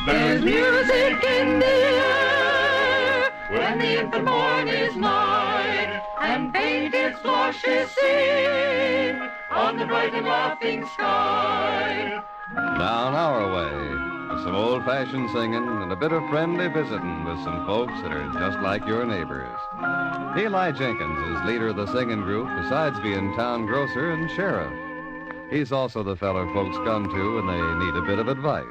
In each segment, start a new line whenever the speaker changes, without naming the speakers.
There's music in the air when the infant morn is nigh, and painted flushes sing on the bright and laughing sky.
Down our way, with some old-fashioned singing and a bit of friendly visiting with some folks that are just like your neighbors. Eli Jenkins is leader of the singing group, besides being town grocer and sheriff. He's also the feller folks come to when they need a bit of advice.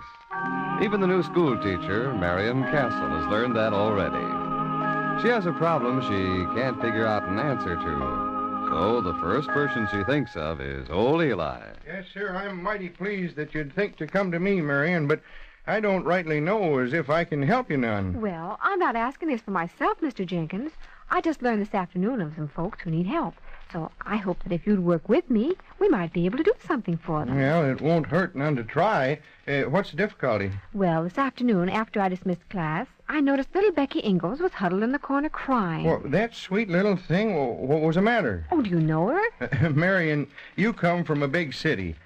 Even the new school teacher, Marion Castle, has learned that already. She has a problem she can't figure out an answer to. So the first person she thinks of is old Eli.
Yes, sir, I'm mighty pleased that you'd think to come to me, Marion, but I don't rightly know as if I can help you none.
Well, I'm not asking this for myself, Mr. Jenkins. I just learned this afternoon of some folks who need help. So I hope that if you'd work with me, we might be able to do something for them.
Well, it won't hurt none to try. What's the difficulty?
Well, this afternoon, after I dismissed class, I noticed little Becky Ingalls was huddled in the corner crying.
Well, that sweet little thing, what was the matter?
Oh, do you know her?
Marion, you come from a big city.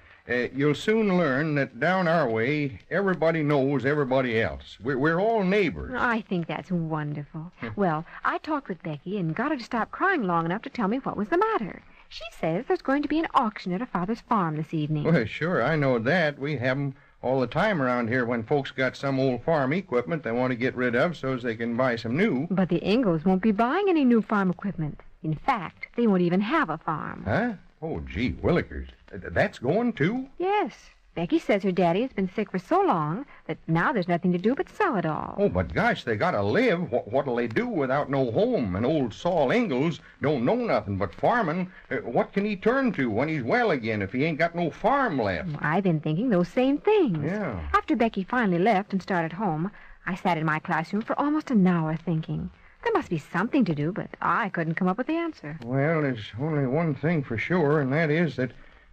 You'll soon learn that down our way, everybody knows everybody else. We're all neighbors.
I think that's wonderful. Well, I talked with Becky and got her to stop crying long enough to tell me what was the matter. She says there's going to be an auction at her father's farm this evening.
Well, sure, I know that. We have 'em all the time around here when folks got some old farm equipment they want to get rid of so as they can buy some new.
But the Ingalls won't be buying any new farm equipment. In fact, they won't even have a farm.
Huh? Oh, gee, Willikers. That's going, too?
Yes. Becky says her daddy has been sick for so long that now there's nothing to do but sell it all.
Oh, but gosh, they gotta live. What'll they do without no home? And old Saul Ingalls don't know nothing but farming. What can he turn to when he's well again if he ain't got no farm left?
I've been thinking those same things.
Yeah.
After Becky finally left and started home, I sat in my classroom for almost an hour thinking. There must be something to do, but I couldn't come up with the answer.
Well, there's only one thing for sure, and that is that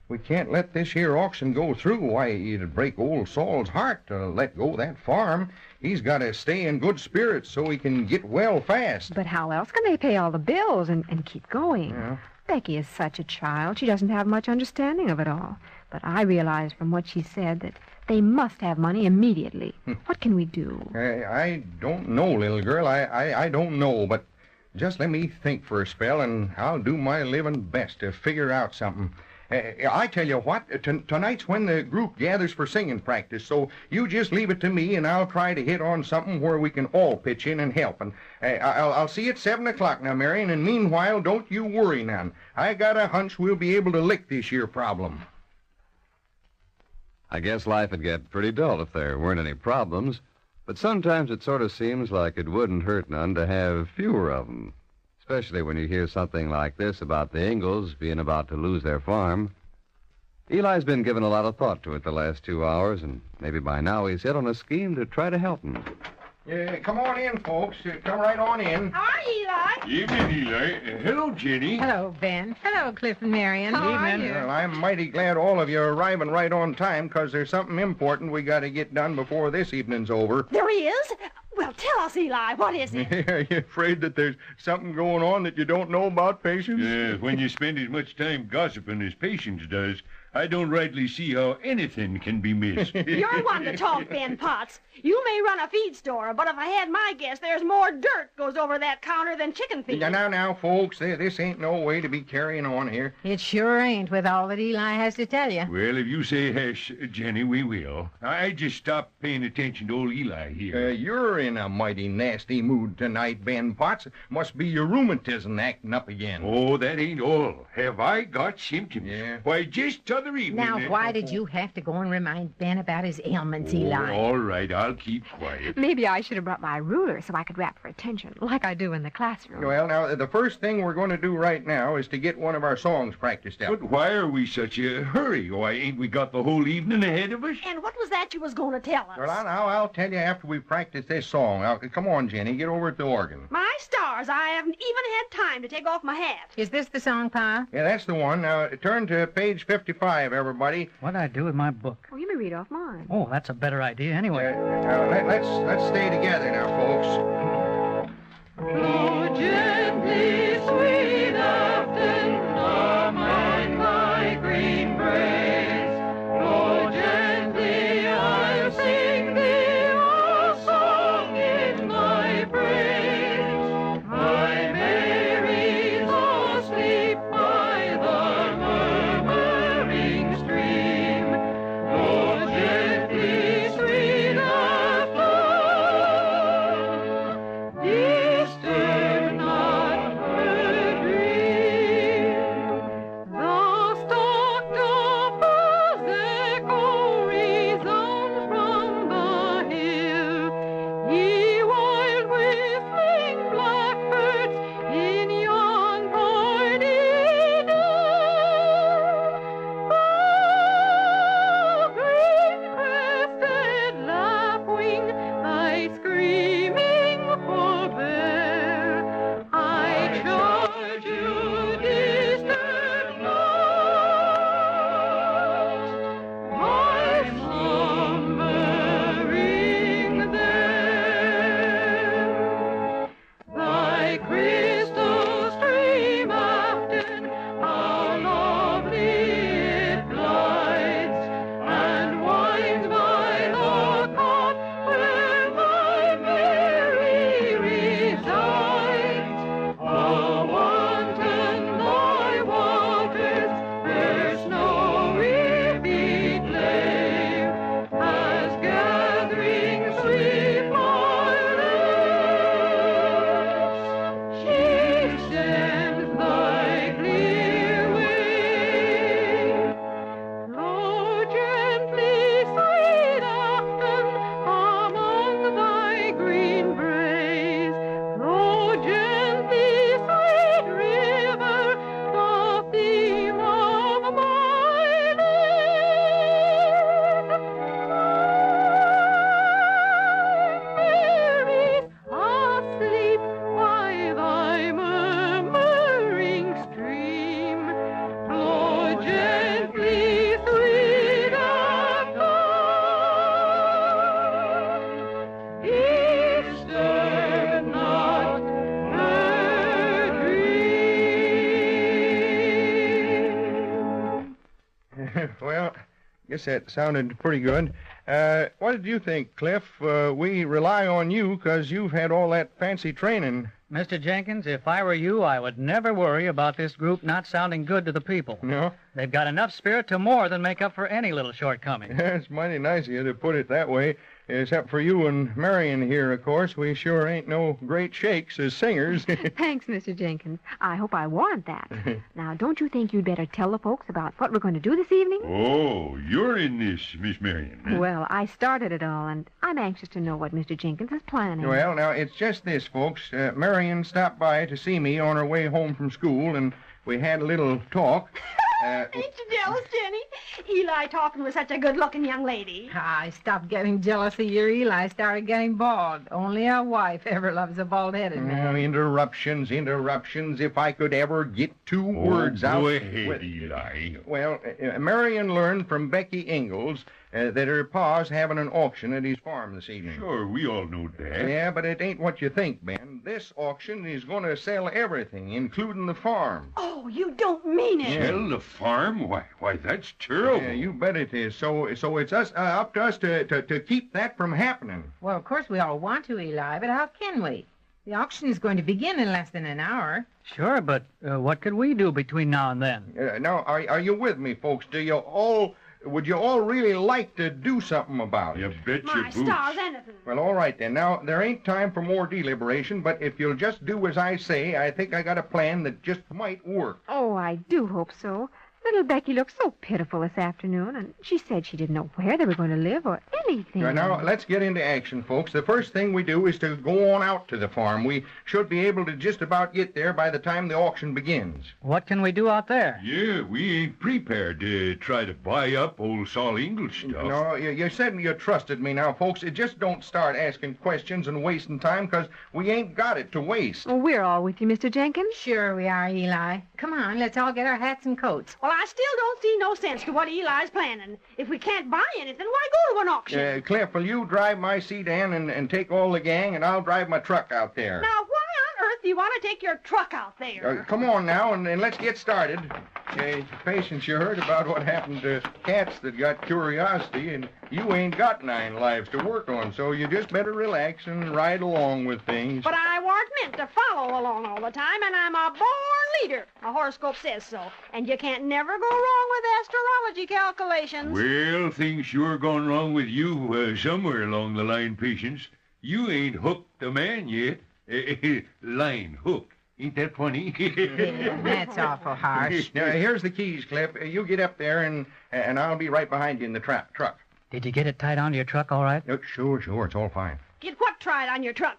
we can't let this here auction go through. Why, it'd break old Saul's heart to let go that farm. He's got to stay in good spirits so he can get well fast.
But how else can they pay all the bills and keep going?
Yeah.
Becky is such a child. She doesn't have much understanding of it all. But I realize from what she said that they must have money immediately. What can we do?
I don't know, little girl. I don't know, but just let me think for a spell, and I'll do my living best to figure out something. I tell you what, tonight's when the group gathers for singing practice, so you just leave it to me, and I'll try to hit on something where we can all pitch in and help. And I'll see you at 7 o'clock now, Marion, and meanwhile, don't you worry none. I got a hunch we'll be able to lick this year problem.
I guess life would get pretty dull if there weren't any problems, but sometimes it sort of seems like it wouldn't hurt none to have fewer of them, especially when you hear something like this about the Ingalls being about to lose their farm. Eli's been giving a lot of thought to it the last 2 hours, and maybe by now he's hit on a scheme to try to help them.
Yeah, come on in, folks. Come right on in.
Hi, Eli.
Evening, Eli. Hello, Jenny.
Hello, Ben. Hello, Cliff and Marion. How are you?
Well, I'm mighty glad all of you are arriving right on time, because there's something important we got to get done before this evening's over.
There is? Well, tell us, Eli. What is it?
Are you afraid that there's something going on that you don't know about, Patience?
When you spend as much time gossiping as Patience does, I don't rightly see how anything can be missed.
You're one to talk, Ben Potts. You may run a feed store, but if I had my guess, there's more dirt goes over that counter than chicken feed.
Now, folks, this ain't no way to be carrying on here.
It sure ain't with all that Eli has to tell you.
Well, if you say hush, Jenny, we will. I just stopped paying attention to old Eli here.
You're in a mighty nasty mood tonight, Ben Potts. Must be your rheumatism acting up again.
Oh, that ain't all. Have I got symptoms?
Yeah.
Why, just t'other evening...
Now, why did you have to go and remind Ben about his ailments, Eli?
All right, I'll keep quiet.
Maybe I should have brought my ruler so I could rap for attention, like I do in the classroom.
Well, now, the first thing we're going to do right now is to get one of our songs practiced out.
But why are we such a hurry? Why, ain't we got the whole evening ahead of us?
And what was that you was going to tell us?
Well, now, I'll tell you after we practice this song. Now, come on, Jenny, get over at the organ.
My stars, I haven't even had time to take off my hat.
Is this the song, Pa?
Yeah, that's the one. Now, turn to page 55, everybody.
What'd I do with my book?
Oh, you may read off mine.
Oh, that's a better idea anyway.
Now, let's stay together now, folks.
Go gently, sweet Afton, among thy green braes. Go gently, I'll sing thee
Guess that sounded pretty good. What did you think, Cliff? We rely on you because you've had all that fancy training.
Mr. Jenkins, if I were you, I would never worry about this group not sounding good to the people.
No?
They've got enough spirit to more than make up for any little shortcoming.
It's mighty nice of you to put it that way. Except for you and Marion here, of course. We sure ain't no great shakes as singers.
Thanks, Mr. Jenkins. I hope I warrant that. Now, don't you think you'd better tell the folks about what we're going to do this evening?
Oh, you're in this, Miss Marion.
Well, I started it all, and I'm anxious to know what Mr. Jenkins is planning.
Well, now, it's just this, folks. Marion stopped by to see me on her way home from school, and we had a little talk.
Ain't you jealous, Jenny? Eli talking with such a good-looking young lady.
I stopped getting jealous the year Eli started getting bald. Only a wife ever loves a bald-headed man.
Interruptions. If I could ever get two words out.
Go ahead, Eli.
Well, Marion learned from Becky Ingalls that her pa's having an auction at his farm this evening.
Sure, we all know that.
Yeah, but it ain't what you think, Ben. This auction is going to sell everything, including the farm.
Oh, you don't mean it.
Sell the farm? Why, that's terrible.
Yeah, you bet it is. So it's us up to us to keep that from happening.
Well, of course we all want to, Eli, but how can we? The auction is going to begin in less than an hour.
Sure, but what could we do between now and then?
Now, are you with me, folks? Would you all really like to do something about it?
You bet your
My
boots.
stars, anything.
Well, all right then. Now, there ain't time for more deliberation, but if you'll just do as I say, I think I got a plan that just might work.
Oh, I do hope so. Little Becky looked so pitiful this afternoon, and she said she didn't know where they were going to live or anything.
Now, let's get into action, folks. The first thing we do is to go on out to the farm. We should be able to just about get there by the time the auction begins.
What can we do out there?
Yeah, we ain't prepared to try to buy up old Saul Ingalls stuff.
No, you said you trusted me now, folks. Just don't start asking questions and wasting time, because we ain't got it to waste.
Well, we're all with you, Mr. Jenkins.
Sure we are, Eli. Come on, let's all get our hats and coats.
Well, I still don't see no sense to what Eli's planning. If we can't buy anything, why go to an auction?
Cliff, will you drive my sedan and take all the gang, and I'll drive my truck out there?
Now, why on earth do you want to take your truck out there?
Come on now, and let's get started. Patience, you heard about what happened to cats that got curiosity, and you ain't got 9 lives to work on, so you just better relax and ride along with things.
But I weren't meant to follow along all the time, and I'm a born leader. My horoscope says so. And you can't never go wrong with astrology calculations.
Well, things sure gone wrong with you somewhere along the line, Patience. You ain't hooked a man yet. Line hook. Ain't that funny?
Yeah, that's awful harsh.
Now, here's the keys, Cliff. You get up there, and I'll be right behind you in the truck.
Did you get it tied onto your truck all right?
Sure. It's all fine.
Get what tried on your truck?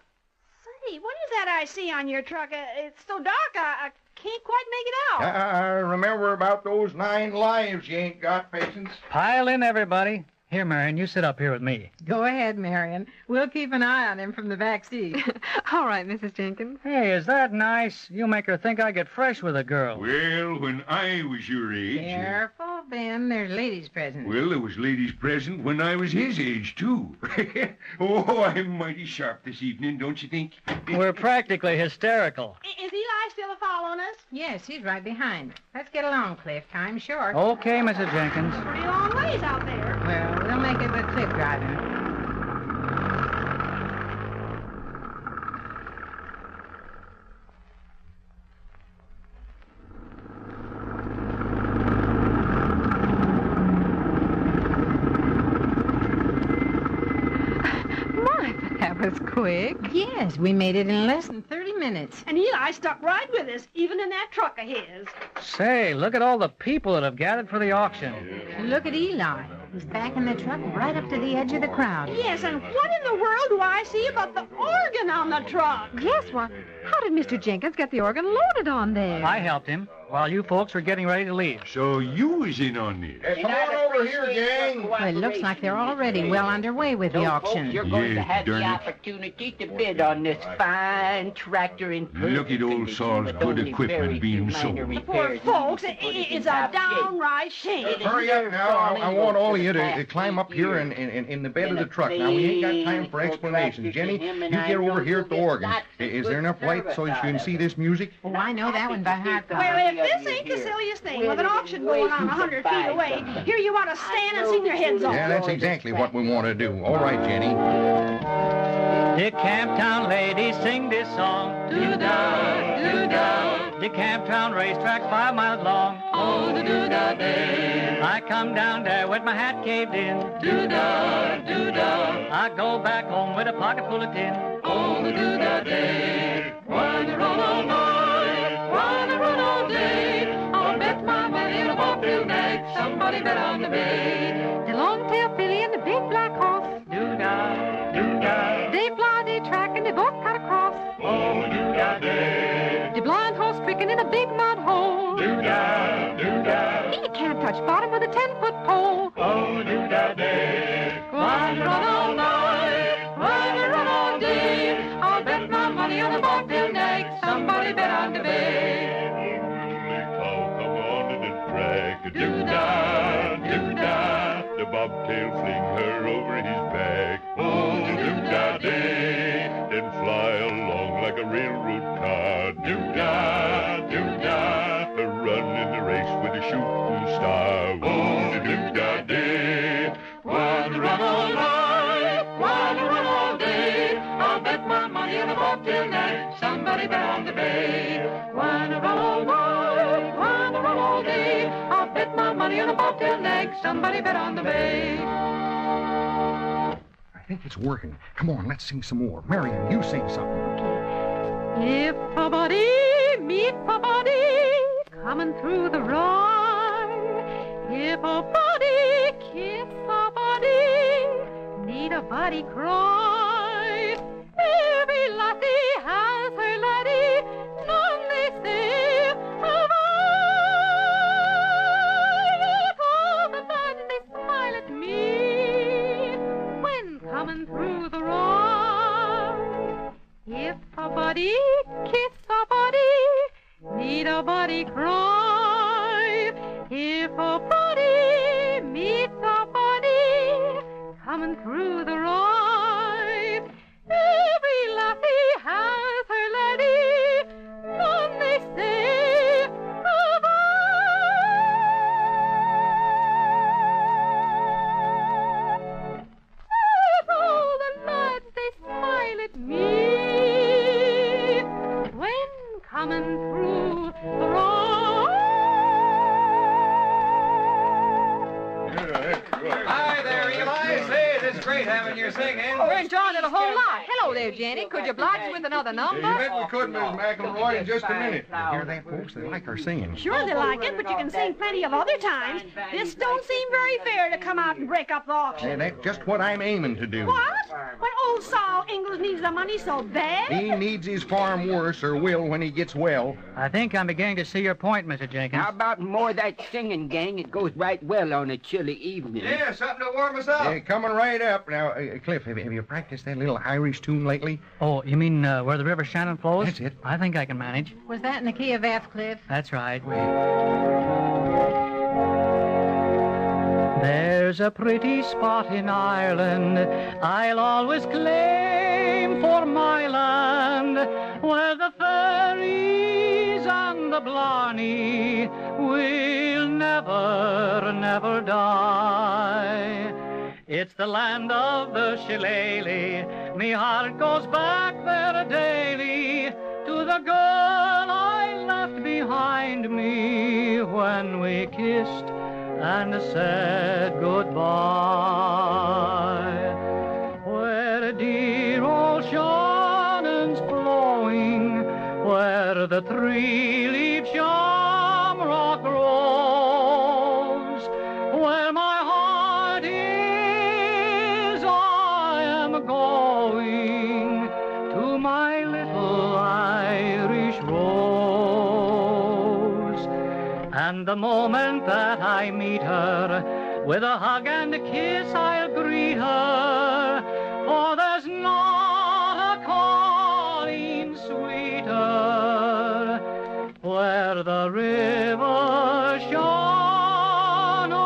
Say, what is that I see on your truck? It's so dark, I can't quite make it out.
Remember about those 9 lives you ain't got, Patience.
Pile in, everybody. Here, Marion, you sit up here with me.
Go ahead, Marion. We'll keep an eye on him from the back seat.
All right, Mrs. Jenkins.
Hey, is that nice? You make her think I get fresh with a girl.
Well, when I was your age...
Careful, Ben. There's ladies present.
Well, there was ladies present when I was his age, too. Oh, I'm mighty sharp this evening, don't you think?
We're practically hysterical.
Is Eli still following us?
Yes, he's right behind. Let's get along, Cliff. Time's short.
Okay, Mrs. Jenkins.
Pretty long ways out there.
Well, we'll make it with Cliff driving.
That was quick.
Yes, we made it in less than 30 minutes.
And Eli stuck right with us, even in that truck of his.
Say, look at all the people that have gathered for the auction.
Look at Eli. He's backing the truck right up to the edge of the crowd.
Yes, and what in the world do I see but the organ on the truck?
Yes, well, how did Mr. Jenkins get the organ loaded on there?
I helped him while you folks were getting ready to leave.
So you was in on this?
Hey, come on over here, gang.
Well, it looks like they're already well underway with the auction.
You're going to have the
darn it.
opportunity to bid on this fine tractor in perfect
Look at old
condition
Saul's
with
good
only
equipment
very
being
few
sold.
minor
The poor
repairs
folks,
needed to put it in
it's a
top shape.
downright shame.
Hurry up now. I want all of you to climb up here in the bed of the truck. Now, we ain't got time for explanations. Jenny, you get over here at the organ. Is there enough light so you can see this music?
Oh, I know that one by heart.
Well, if this ain't the silliest thing. With an auction going on 100 feet away, here you want to stand and sing your heads off.
Yeah, that's exactly what we want to do. All right, Jenny.
The Camptown ladies sing this song.
Do-da, do-da.
The Camptown racetrack 5 miles long.
Oh, the do-da day.
I come down there with my hat caved in.
Do-da, do-da.
I go back home with a pocket full of tin.
Oh, the do-da day. Wanna run all night, wanna run all day. I'll bet my money on a bobtail nag. Somebody bet on the bay.
The long-tailed filly and the big black horse.
Do-da, do-da.
They fly, they track, and they both cut across.
Oh, do-da day.
The blind horse stricken in a big mud hole.
Do-da, do-da.
He can't touch bottom with a 10-foot pole.
Oh, do-da day. Wanna run all night, wanna run all day. I'll bet my money on a bobtail nag. Somebody bet on the bay.
Cow come on to the track.
Do-da, do-da.
The bobtail fling her over his back.
Oh, do-da day.
Then fly along like a railroad car.
Do-da, do-da.
Run in the race with a shooting star.
Oh, do-da day. Wanna run all night, wanna run all day. I'll bet my money on a bobtail nag. Somebody bet on the bay. Wanna run all night, wanna run all day. I'll bet my money on a bobtail nag. Somebody bet on the bay.
I think it's working. Come on, let's sing some more. Marion, you sing something.
If a body meet a body coming through the run, if a body kiss a body, need a body cry. Every lassie has her laddie, none they say of I. All the lads they smile at me when coming through the run. If a body kiss a body, need a body cry. If a body meets a body coming through the ride, every lassie has her laddie, none they say of I. If all the lads they smile at me when coming through the road.
Hi there, Eli. Say, it is great having you singing.
We're enjoying it a whole lot. Hello there, Jenny. Could you oblige us with another number?
You bet we could, Miss McElroy, in just a minute. You hear that, folks? They like our singing.
Sure they like it, but you can sing plenty of other times. This don't seem very fair to come out and break up the auction.
And that's just what I'm aiming to do.
What? When old Saul Ingalls needs the money so bad?
He needs his farm worse, or will when he gets well.
I think I'm beginning to see your point, Mr. Jenkins.
How about more of that singing, gang? It goes right well on a chilly evening.
Yeah, something to warm us up.
Yeah, coming right up. Now, Cliff, have you practiced that little Irish tune lately?
Oh, you mean where the River Shannon flows?
That's it.
I think I can manage.
Was that in the key of F, Cliff?
That's right. There's a pretty spot in Ireland I'll always claim for my land, where the fairies and the blarney will never, never die. It's the land of the shillelagh. Me heart goes back there daily to the girl I left behind me when we kissed and said goodbye. Where dear old Shannon's flowing, where the three-leaf shamrock grows, where my heart is, I am going to my little Irish rose. And the moment that I meet her, with a hug and a kiss I'll greet her, for there's not a calling sweeter, where the river Shannon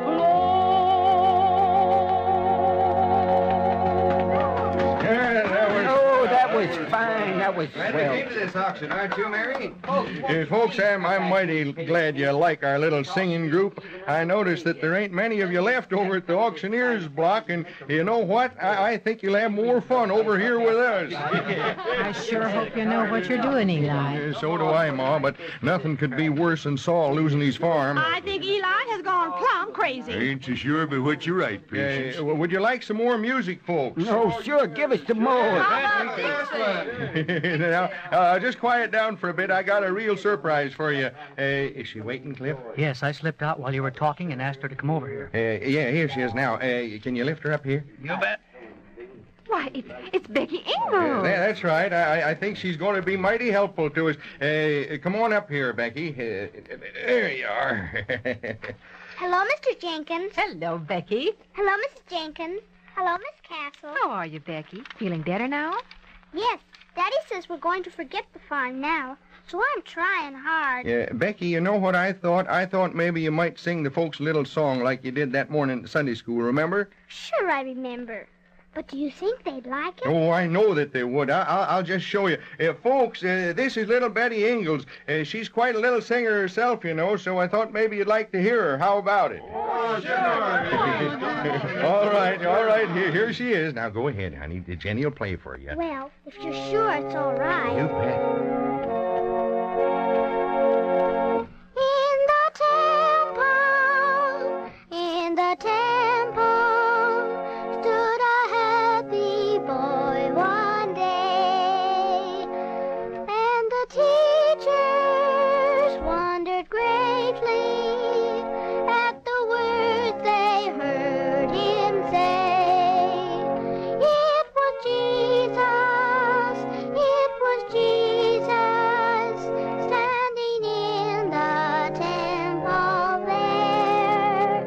flows.
Yeah,
Oh, that was fine. Now, that was
Glad
swell.
you came to this auction, aren't you, Mary?
Folks, I'm mighty glad you like our little singing group. I noticed that there ain't many of you left over at the auctioneer's block, and you know what? I think you'll have more fun over here with us.
I sure hope you know what you're doing, Eli.
So do I, Ma, but nothing could be worse than Saul losing his farm.
I think Eli has gone plumb crazy.
Ain't so sure, but what you're right, Patience.
Would you like some more music, folks?
No, sure, give us some more.
Now, just quiet down for a bit. I got a real surprise for you. Is she waiting, Cliff?
Yes, I slipped out while you were talking and asked her to come over here.
Yeah, here she is now. Can you lift her up here?
You bet.
Why, it's Becky Ingalls.
That's right. I think she's going to be mighty helpful to us. Come on up here, Becky. There you are.
Hello, Mr. Jenkins.
Hello, Becky.
Hello, Mrs. Jenkins. Hello, Miss Castle.
How are you, Becky? Feeling better now?
Yes, Daddy says we're going to forget the farm now, so I'm trying hard.
Becky, you know what I thought? I thought maybe you might sing the folks a little song like you did that morning at Sunday school, remember?
Sure, I remember. But do you think they'd like it?
Oh, I know that they would. I'll just show you. Folks, this is little Betty Ingalls. She's quite a little singer herself, you know, so I thought maybe you'd like to hear her. How about it?
Oh, sure.
All right. Here she is. Now, go ahead, honey. Jenny will play for you.
Well, if you're sure it's all right.
You bet.
In the temple, stood a happy boy one day, and the teachers wondered greatly at the words they heard him say. It was Jesus, standing in the temple there,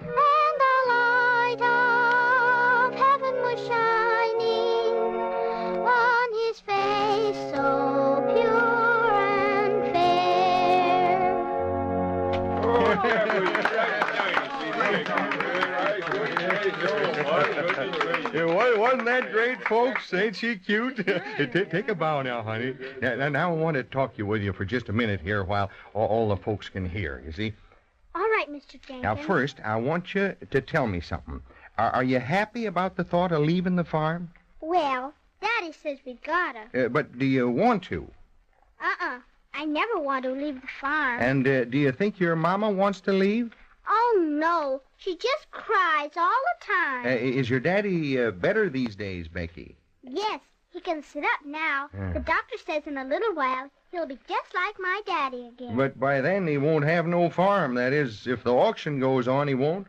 and the light of heaven was shining on his face so pure and
Wasn't that great, folks? Ain't she cute? Take a bow now, honey. Now I want to talk with you for just a minute here while all the folks can hear, you see.
All right, Mr. Jenkins.
Now, first, I want you to tell me something. Are you happy about the thought of leaving the farm?
Well, Daddy says we gotta.
But do you want to?
I never want to leave the farm.
And do you think your mama wants to leave?
Oh, no. She just cries all the time.
Is your daddy better these days, Becky?
Yes, he can sit up now. The doctor says in a little while he'll be just like my daddy again.
But by then he won't have no farm. That is, if the auction goes on, he won't.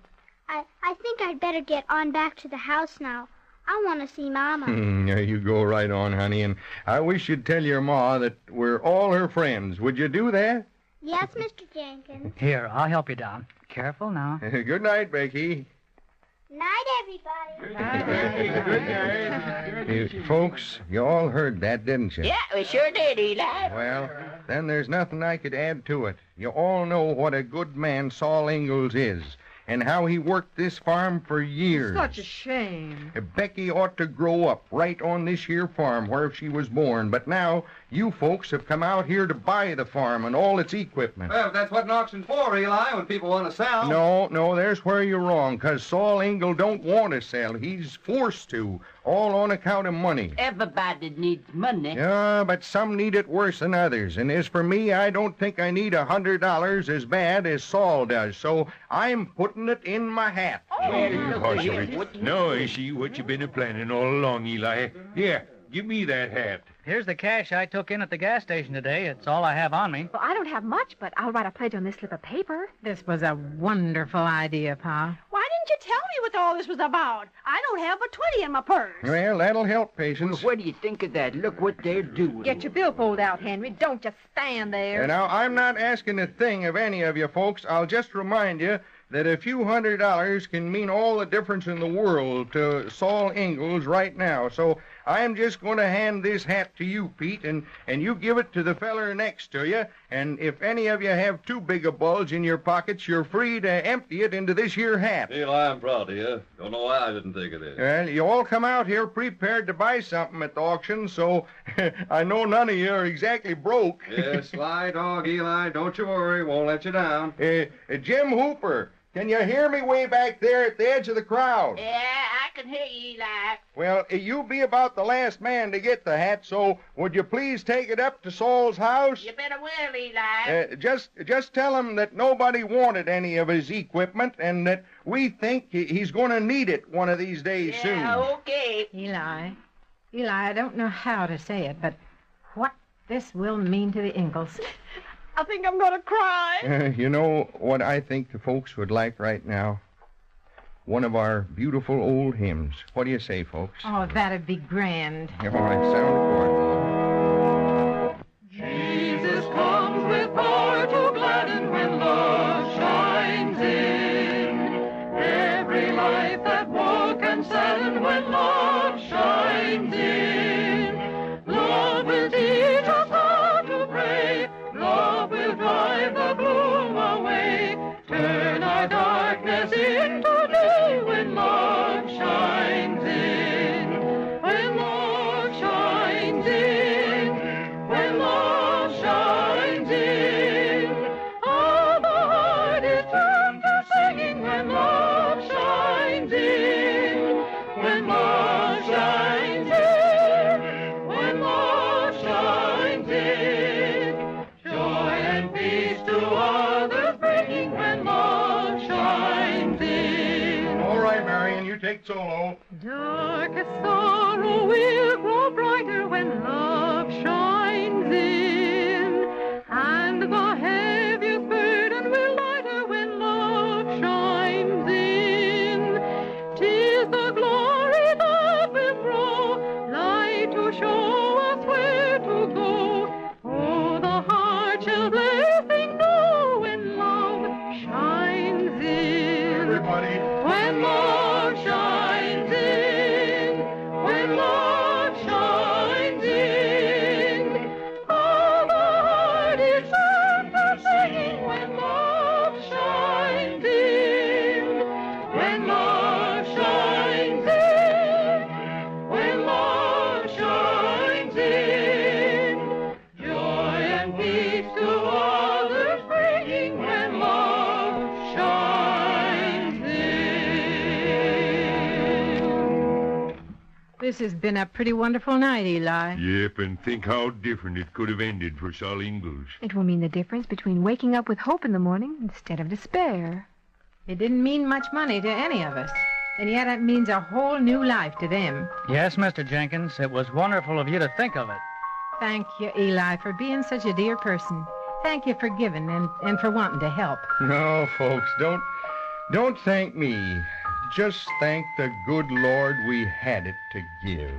I think I'd better get on back to the house now. I want to see Mama.
You go right on, honey, and I wish you'd tell your ma that we're all her friends. Would you do that?
Yes, Mr. Jenkins.
Here, I'll help you down. Careful now.
Good night, Becky.
Night, everybody.
Folks, you all heard that, didn't you?
Yeah, we sure did, Eli.
Well, then there's nothing I could add to it. You all know what a good man Saul Ingalls is, and how he worked this farm for years.
Such a shame.
Becky ought to grow up right on this here farm where she was born, but now you folks have come out here to buy the farm and all its equipment.
Well, that's what an auction's for, Eli, when people want to sell.
No, there's where you're wrong, 'cause Saul Ingalls don't want to sell. He's forced to, all on account of money.
Everybody needs money.
Yeah, but some need it worse than others. And as for me, I don't think I need $100 as bad as Saul does. So I'm putting it in my hat.
No, I see what you've been planning all along, Eli. Yeah, give me that hat.
Here's the cash I took in at the gas station today. It's all I have on me.
Well, I don't have much, but I'll write a pledge on this slip of paper.
This was a wonderful idea, Pa.
Why didn't you tell me what all this was about? I don't have but 20 in my purse.
Well, that'll help, Patience.
What do you think of that? Look what they're doing.
Get your billfold out, Henry. Don't just stand there.
Now, I'm not asking a thing of any of you folks. I'll just remind you that a few $100s can mean all the difference in the world to Saul Ingalls right now. So I'm just going to hand this hat to you, Pete, and you give it to the feller next to you. And if any of you have too big a bulge in your pockets, you're free to empty it into this here hat.
Eli, I'm proud of you. Don't know why I didn't think of this.
Well, you all come out here prepared to buy something at the auction, so I know none of you are exactly broke.
Yes, sly dog, Eli. Don't you worry. Won't let you down.
Jim Hooper, can you hear me way back there at the edge of the crowd?
Yeah, I can hear you, Eli.
Well, you be about the last man to get the hat, so would you please take it up to Saul's house?
You better will, Eli.
Just tell him that nobody wanted any of his equipment and that we think he's going to need it one of these days soon.
Yeah, okay.
Eli, I don't know how to say it, but what this will mean to the Ingalls.
I think I'm going to cry.
You know what I think the folks would like right now? One of our beautiful old hymns. What do you say, folks?
Oh, that'd be grand.
All right, sound according.
Jesus comes with power to gladden when love shines in. Every life that woe can sadden when love shines in. Love will teach us how to pray. Love will drive the gloom away. Turn our darkness into day when love shines in. When love shines in. When love shines in. All the heart is turned to singing when love shines in. When love shines in. When love shines in. Joy and peace to others bringing when love shines in.
All right, Marion, you take solo.
Darkest sorrow will grow brighter when love shines in, and the heaviest burden will lighter when love shines in. 'Tis the glory that will grow, light to show us where to go. Oh, the heart shall blessing know when love shines in.
Everybody.
When love shines in, when love shines in, all the heart is turned to singing when love shines in, when love shines in, when love shines in, joy and peace to others bringing when love shines in.
This has been a pretty wonderful night, Eli.
Yep, and think how different it could have ended for Sol Ingalls.
It will mean the difference between waking up with hope in the morning instead of despair.
It didn't mean much money to any of us, and yet it means a whole new life to them.
Yes, Mr. Jenkins, it was wonderful of you to think of it.
Thank you, Eli, for being such a dear person. Thank you for giving and for wanting to help.
No, folks, don't thank me. Just thank the good Lord we had it to give.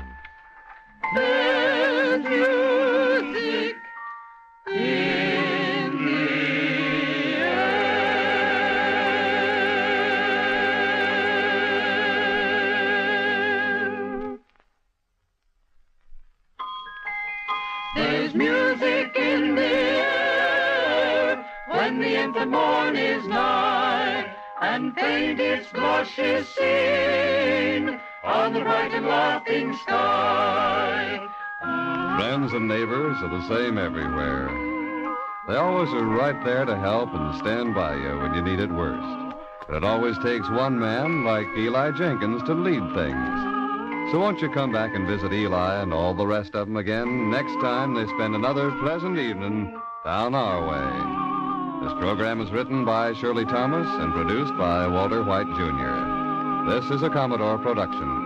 There's music in the air. There's music in the air when the infant morn is nigh, and faint its blush is seen on the bright and laughing sky.
Friends and neighbors are the same everywhere. They always are right there to help and stand by you when you need it worst. But it always takes one man like Eli Jenkins to lead things. So won't you come back and visit Eli and all the rest of them again next time they spend another pleasant evening down our way. This program is written by Shirley Thomas and produced by Walter White, Jr. This is a Commodore production.